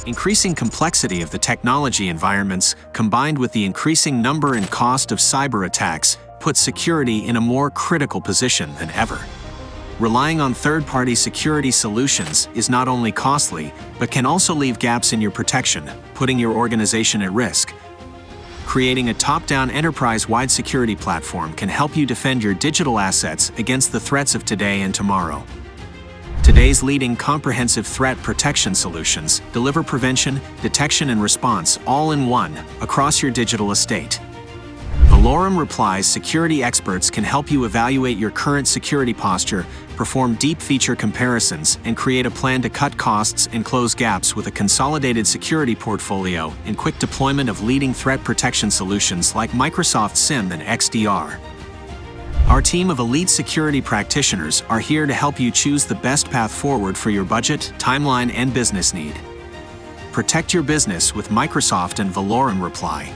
Increasing complexity of the technology environments, combined with the increasing number and cost of cyber attacks, puts security in a more critical position than ever. Relying on third-party security solutions is not only costly, but can also leave gaps in your protection, putting your organization at risk. Creating a top-down enterprise-wide security platform can help you defend your digital assets against the threats of today and tomorrow. Today's leading comprehensive threat protection solutions deliver prevention, detection, and response all in one across your digital estate. Valorem Reply's security experts can help you evaluate your current security posture, perform deep feature comparisons, and create a plan to cut costs and close gaps with a consolidated security portfolio and quick deployment of leading threat protection solutions like Microsoft SIEM and XDR. Our team of elite security practitioners are here to help you choose the best path forward for your budget, timeline, and business need. Protect your business with Microsoft and Valorem Reply.